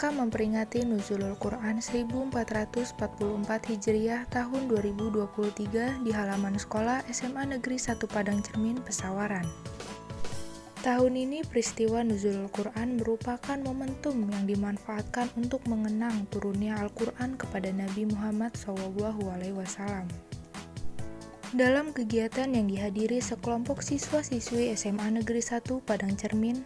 rangka memperingati Nuzulul Quran 1444 Hijriah tahun 2023 di halaman sekolah SMA Negeri 1 Padang Cermin, Pesawaran. Tahun ini peristiwa Nuzulul Quran merupakan momentum yang dimanfaatkan untuk mengenang turunnya Al-Quran kepada Nabi Muhammad SAW. Dalam kegiatan yang dihadiri sekelompok siswa-siswi SMA Negeri 1 Padang Cermin,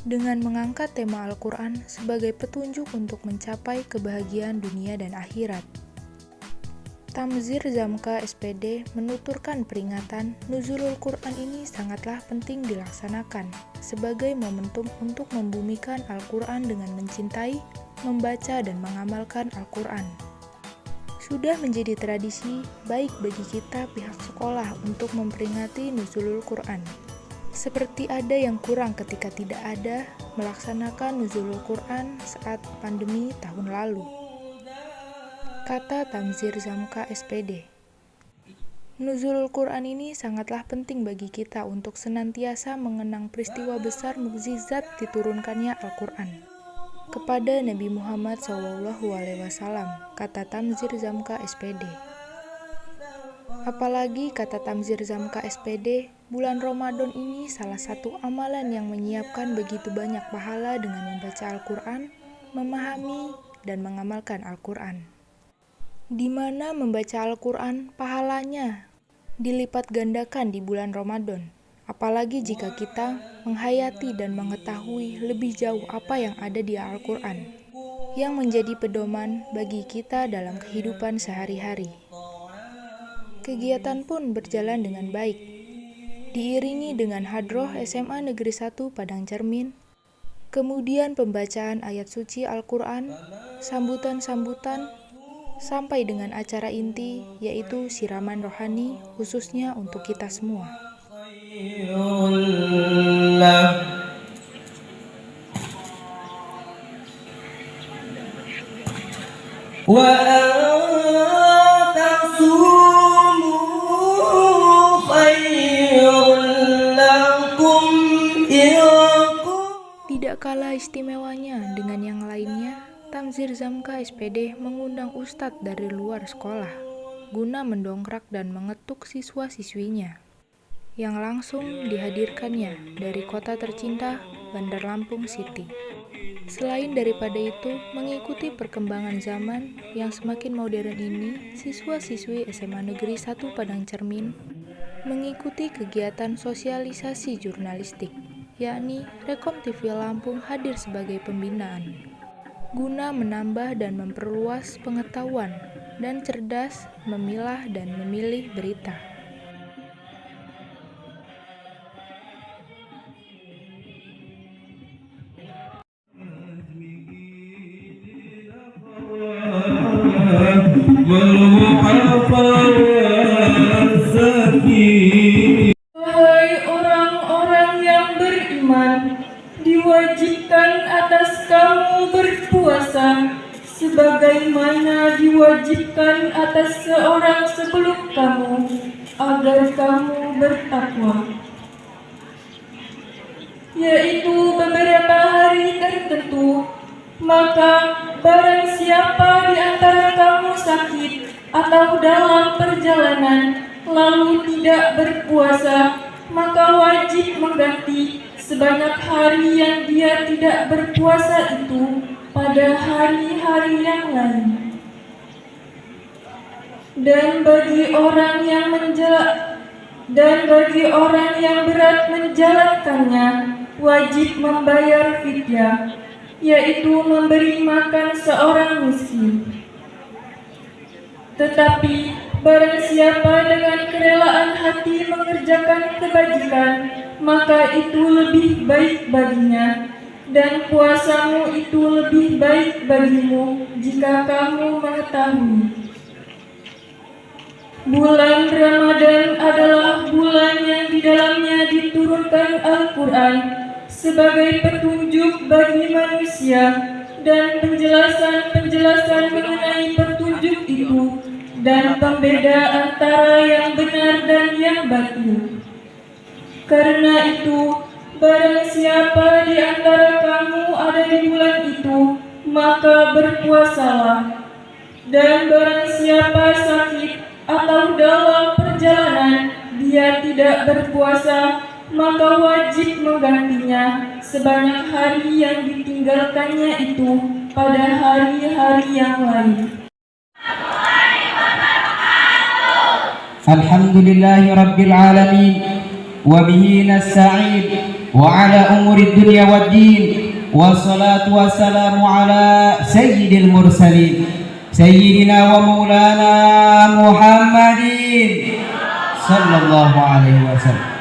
dengan mengangkat tema Al-Quran sebagai petunjuk untuk mencapai kebahagiaan dunia dan akhirat. Tamzir Zamka SPD menuturkan peringatan Nuzulul Quran ini sangatlah penting dilaksanakan sebagai momentum untuk membumikan Al-Quran dengan mencintai, membaca dan mengamalkan Al-Quran. Sudah menjadi tradisi baik bagi kita pihak sekolah untuk memperingati Nuzulul Quran. Seperti ada yang kurang ketika tidak ada melaksanakan Nuzulul Quran saat pandemi tahun lalu, kata Tamzir Zamka SPD. Nuzulul Quran ini sangatlah penting bagi kita untuk senantiasa mengenang peristiwa besar mukjizat diturunkannya Al-Quran kepada Nabi Muhammad SAW, kata Tamzir Zamka SPD. Apalagi, kata Tamzir Zamka SPD, bulan Ramadan ini salah satu amalan yang menyiapkan begitu banyak pahala dengan membaca Al-Quran, memahami, dan mengamalkan Al-Quran. Di mana membaca Al-Quran pahalanya dilipat gandakan di bulan Ramadan. Apalagi jika kita menghayati dan mengetahui lebih jauh apa yang ada di Al-Quran, yang menjadi pedoman bagi kita dalam kehidupan sehari-hari. Kegiatan pun berjalan dengan baik, diiringi dengan hadroh SMA Negeri 1 Padang Cermin, kemudian pembacaan ayat suci Al-Quran, sambutan-sambutan, sampai dengan acara inti yaitu siraman rohani khususnya untuk kita semua. Tidak kalah istimewanya dengan yang lainnya, Tamzir Zamka SPD mengundang ustadz dari luar sekolah guna mendongkrak dan mengetuk siswa-siswinya yang langsung dihadirkannya dari kota tercinta Bandar Lampung City. Selain daripada itu, mengikuti perkembangan zaman yang semakin modern ini, siswa-siswi SMA Negeri 1 Padang Cermin mengikuti kegiatan sosialisasi jurnalistik, yakni Rekom TV Lampung hadir sebagai pembinaan, guna menambah dan memperluas pengetahuan dan cerdas memilah dan memilih berita. Wahai orang-orang yang beriman, diwajibkan atas kamu berpuasa sebagaimana diwajibkan atas seorang sebelum kamu, agar kamu bertakwa, yaitu beberapa hari tertentu. Maka barang siapa di antara kamu sakit atau dalam perjalanan lalu tidak berpuasa, maka wajib mengganti sebanyak hari yang dia tidak berpuasa itu pada hari-hari yang lain. Dan bagi orang yang berat menjalankannya, wajib membayar fidyah, yaitu memberi makan seorang miskin. Tetapi barang siapa dengan kerelaan hati mengerjakan kebajikan, maka itu lebih baik baginya, dan puasamu itu lebih baik bagimu jika kamu mengetahui. Bulan Ramadan adalah bulan yang di dalamnya diturunkan Al-Quran sebagai petunjuk bagi manusia dan penjelasan mengenai petunjuk itu dan pembeda antara yang benar dan yang batil. Karena itu, barang siapa di antara kamu ada di bulan itu, maka berpuasalah. Dan barang siapa sakit atau dalam perjalanan dia tidak berpuasa, maka wajib menggantinya sebanyak hari yang ditinggalkannya itu pada hari-hari yang lain. Alhamdulillahi Rabbil Alamin, wa bihi nasta'in, wa ala umuri dunya wad din, wa salatu wa salamu ala sayyidil mursalin, sayyidina wa maulana Muhammadin sallallahu alaihi wasallam,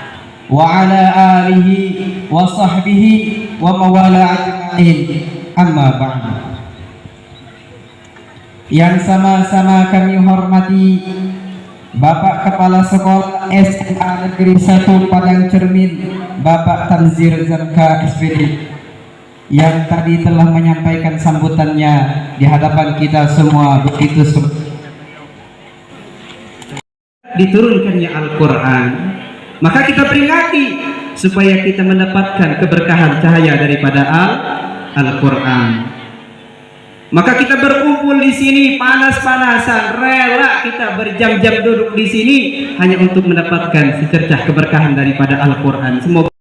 wa ala alihi wa sahbihi wa mawala ajma'in. Amma ba'du. Yang sama-sama kami hormati Bapak Kepala Sekolah SMA Negeri 1 Padang Cermin, Bapak Tanzir Zamka SPD, yang tadi telah menyampaikan sambutannya di hadapan kita semua. Begitu diturunkannya Al-Quran, maka kita peringati supaya kita mendapatkan keberkahan cahaya daripada Al-Quran. Maka kita berkumpul di sini panas-panasan, rela kita berjam-jam duduk di sini hanya untuk mendapatkan secercah keberkahan daripada Al-Quran. Semoga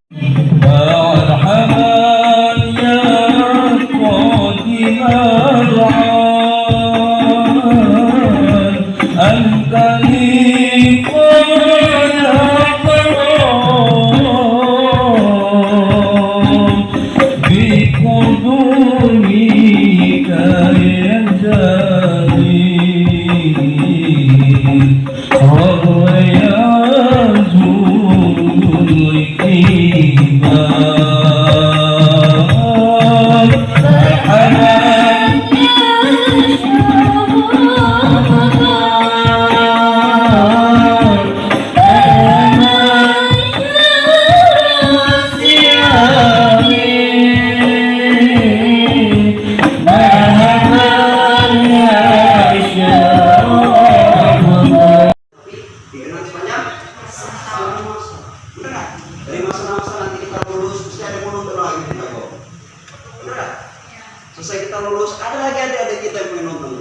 selesai kita lulus, ada lagi adik-adik kita yang pengen nonton,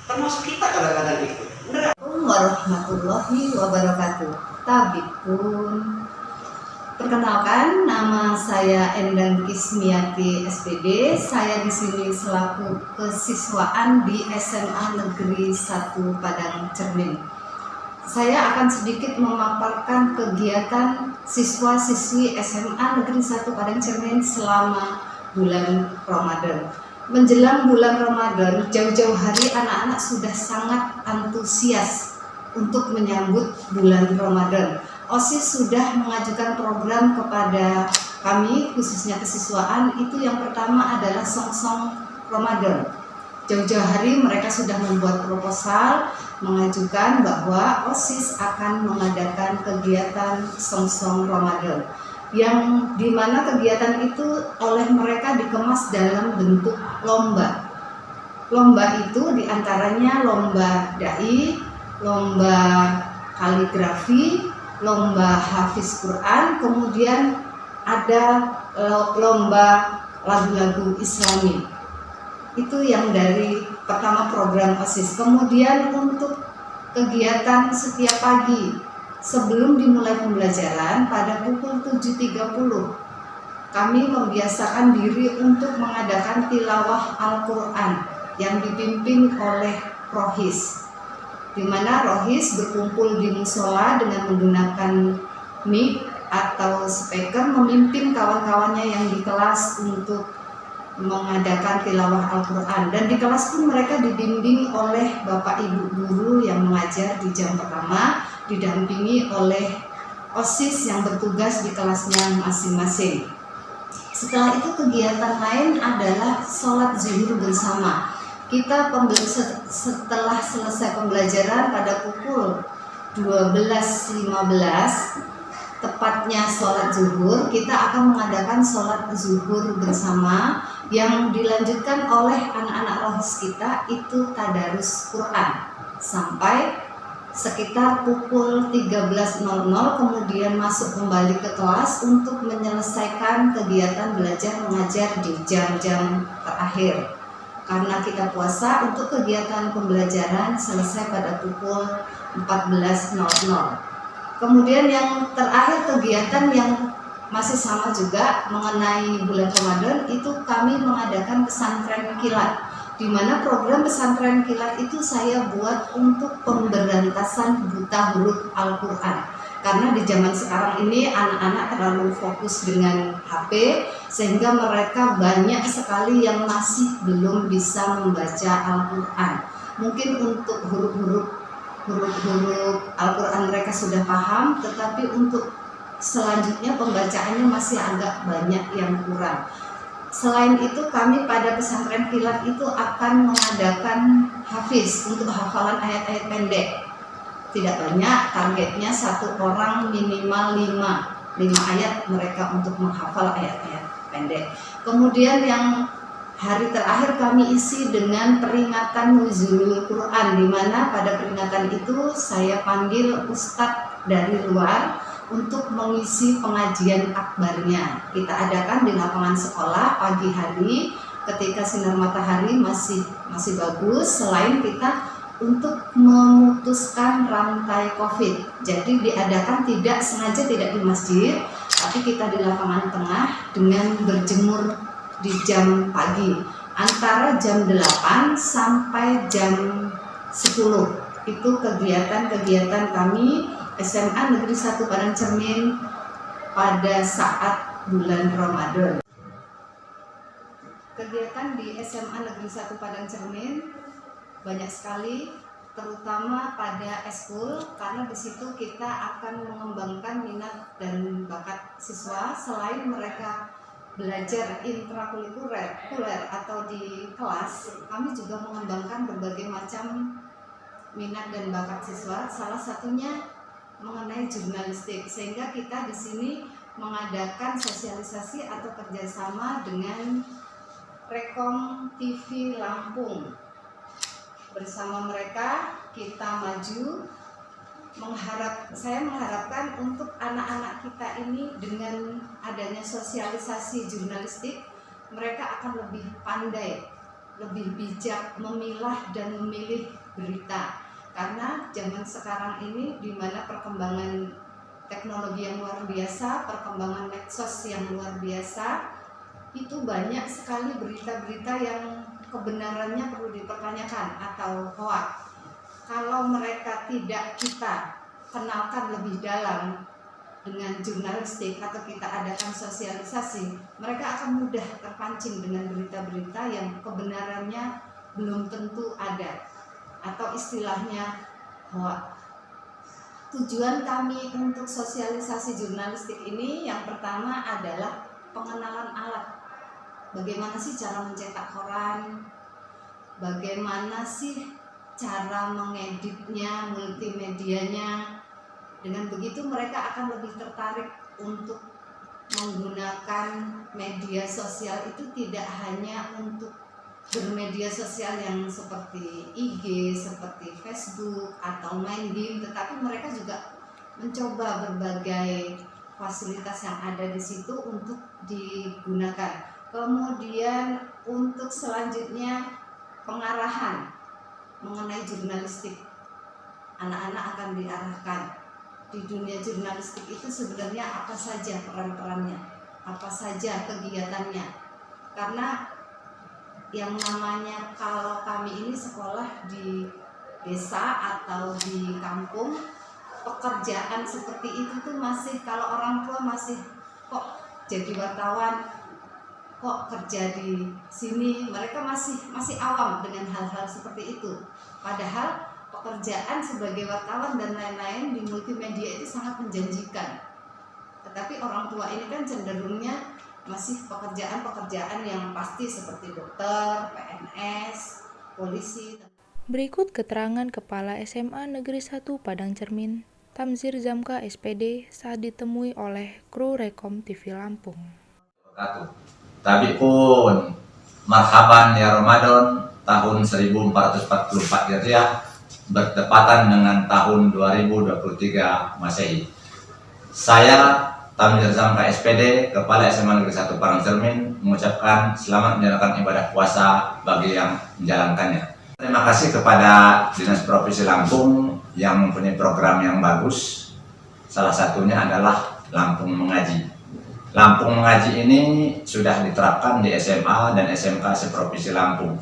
termasuk kita kadang-kadang itu. Bener. Warahmatullahi wabarakatuh. Tabipun. Perkenalkan, nama saya Endang Kismiati SPD. Saya di sini selaku kesiswaan di SMA Negeri 1 Padang Cermin. Saya akan sedikit memaparkan kegiatan siswa-siswi SMA Negeri 1 Padang Cermin selama bulan Ramadan. Menjelang bulan Ramadan, jauh-jauh hari anak-anak sudah sangat antusias untuk menyambut bulan Ramadan. OSIS sudah mengajukan program kepada kami, khususnya kesiswaan. Itu yang pertama adalah song-song Ramadan. Jauh-jauh hari mereka sudah membuat proposal mengajukan bahwa OSIS akan mengadakan kegiatan song-song Ramadan, yang dimana kegiatan itu oleh mereka dikemas dalam bentuk lomba. Lomba itu diantaranya lomba dai, lomba kaligrafi, lomba hafiz Quran, kemudian ada lomba lagu-lagu Islami. Itu yang dari pertama program OSIS. Kemudian untuk kegiatan setiap pagi sebelum dimulai pembelajaran pada pukul 7.30 kami membiasakan diri untuk mengadakan tilawah Al-Quran yang dipimpin oleh Rohis, di mana Rohis berkumpul di musola dengan menggunakan mic atau speaker, memimpin kawan-kawannya yang di kelas untuk mengadakan tilawah Al-Quran. Dan di kelas pun mereka dibimbing oleh Bapak Ibu guru yang mengajar di jam pertama, didampingi oleh OSIS yang bertugas di kelasnya masing-masing. Setelah itu kegiatan lain adalah sholat zuhur bersama. Kita setelah selesai pembelajaran pada pukul 12.15, tepatnya sholat zuhur, kita akan mengadakan sholat zuhur bersama yang dilanjutkan oleh anak-anak rohis kita, itu tadarus Quran sampai sekitar pukul 13.00, kemudian masuk kembali ke kelas untuk menyelesaikan kegiatan belajar mengajar di jam-jam terakhir. karena kita puasa, untuk kegiatan pembelajaran selesai pada pukul 14.00. Kemudian yang terakhir, kegiatan yang masih sama juga mengenai bulan Ramadan, itu kami mengadakan pesantren kilat, di mana program pesantren kilat itu saya buat untuk pemberantasan buta huruf Al-Quran. Karena di zaman sekarang ini anak-anak terlalu fokus dengan HP, sehingga mereka banyak sekali yang masih belum bisa membaca Al-Quran. Mungkin untuk huruf-huruf Al-Quran mereka sudah paham, tetapi untuk selanjutnya pembacaannya masih agak banyak yang kurang. Selain itu, kami pada pesantren kilat itu akan mengadakan hafiz untuk hafalan ayat-ayat pendek. Tidak banyak, targetnya satu orang minimal 5 ayat mereka untuk menghafal ayat-ayat pendek. Kemudian yang hari terakhir kami isi dengan peringatan Nuzulul Quran, di mana pada peringatan itu saya panggil ustadz dari luar untuk mengisi pengajian akbarnya. Kita adakan di lapangan sekolah pagi hari ketika sinar matahari masih bagus, selain kita untuk memutuskan rantai COVID. Jadi diadakan tidak sengaja, tidak di masjid, tapi kita di lapangan tengah dengan berjemur di jam pagi antara jam 8 sampai jam 10. Itu kegiatan kami SMA Negeri 1 Padang Cermin pada saat bulan Ramadan. Kegiatan di SMA Negeri 1 Padang Cermin banyak sekali, terutama pada eskul, karena di situ kita akan mengembangkan minat dan bakat siswa. Selain mereka belajar intrakurikuler atau di kelas, kami juga mengembangkan berbagai macam minat dan bakat siswa. Salah satunya mengenai jurnalistik, sehingga kita di sini mengadakan sosialisasi atau kerjasama dengan Rekom TV Lampung. Bersama mereka kita maju. Saya mengharapkan untuk anak-anak kita ini dengan adanya sosialisasi jurnalistik, mereka akan lebih pandai, lebih bijak memilah dan memilih berita. Karena zaman sekarang ini di mana perkembangan teknologi yang luar biasa, perkembangan medsos yang luar biasa, itu banyak sekali berita-berita yang kebenarannya perlu dipertanyakan atau hoax. Kalau mereka tidak kita kenalkan lebih dalam dengan jurnalistik atau kita adakan sosialisasi, mereka akan mudah terpancing dengan berita-berita yang kebenarannya belum tentu ada, atau istilahnya hoax. Tujuan kami untuk sosialisasi jurnalistik ini yang pertama adalah pengenalan alat. Bagaimana sih cara mencetak koran? Bagaimana sih cara mengeditnya, multimedianya? Dengan begitu mereka akan lebih tertarik untuk menggunakan media sosial itu tidak hanya untuk bermedia sosial yang seperti IG, seperti Facebook atau main game, tetapi mereka juga mencoba berbagai fasilitas yang ada di situ untuk digunakan. Kemudian untuk selanjutnya pengarahan mengenai jurnalistik, anak-anak akan diarahkan di dunia jurnalistik itu sebenarnya apa saja peran-perannya, apa saja kegiatannya. Karena yang namanya kalau kami ini sekolah di desa atau di kampung, pekerjaan seperti itu tuh masih, kalau orang tua masih kok jadi wartawan, kok kerja di sini, mereka masih awam dengan hal-hal seperti itu. Padahal pekerjaan sebagai wartawan dan lain-lain di multimedia itu sangat menjanjikan. Tetapi orang tua ini kan cenderungnya masih pekerjaan-pekerjaan yang pasti seperti dokter, PNS, polisi. Berikut keterangan Kepala SMA Negeri 1 Padang Cermin, Tamzir Zamka SPD, saat ditemui oleh kru Rekom TV Lampung. Tapi pun marhaban ya Ramadan tahun 1444 Hijriah bertepatan dengan tahun 2023 Masehi. Saya Tamir Zamka SPD, Kepala SMA Negeri 1 Parangcermin, mengucapkan selamat menjalankan ibadah puasa bagi yang menjalankannya. Terima kasih kepada Dinas Provinsi Lampung yang mempunyai program yang bagus. Salah satunya adalah Lampung Mengaji. Lampung Mengaji ini sudah diterapkan di SMA dan SMK se-Provinsi Lampung.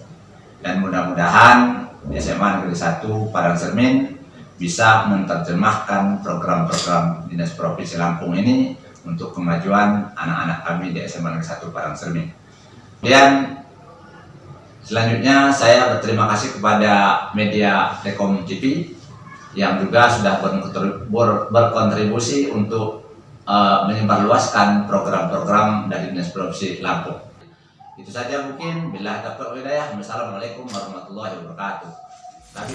Dan mudah-mudahan SMA Negeri 1 Parangcermin bisa menerjemahkan program-program Dinas Provinsi Lampung ini untuk kemajuan anak-anak kami di SMA Negeri 1 Parangcermin. Dan selanjutnya saya berterima kasih kepada media Tekom TV yang juga sudah berkontribusi untuk menyebarluaskan program-program dari Dinas Provinsi Lampung. Itu saja mungkin. Billahi taufiq wal hidayah. Wassalamualaikum warahmatullahi wabarakatuh. Tapi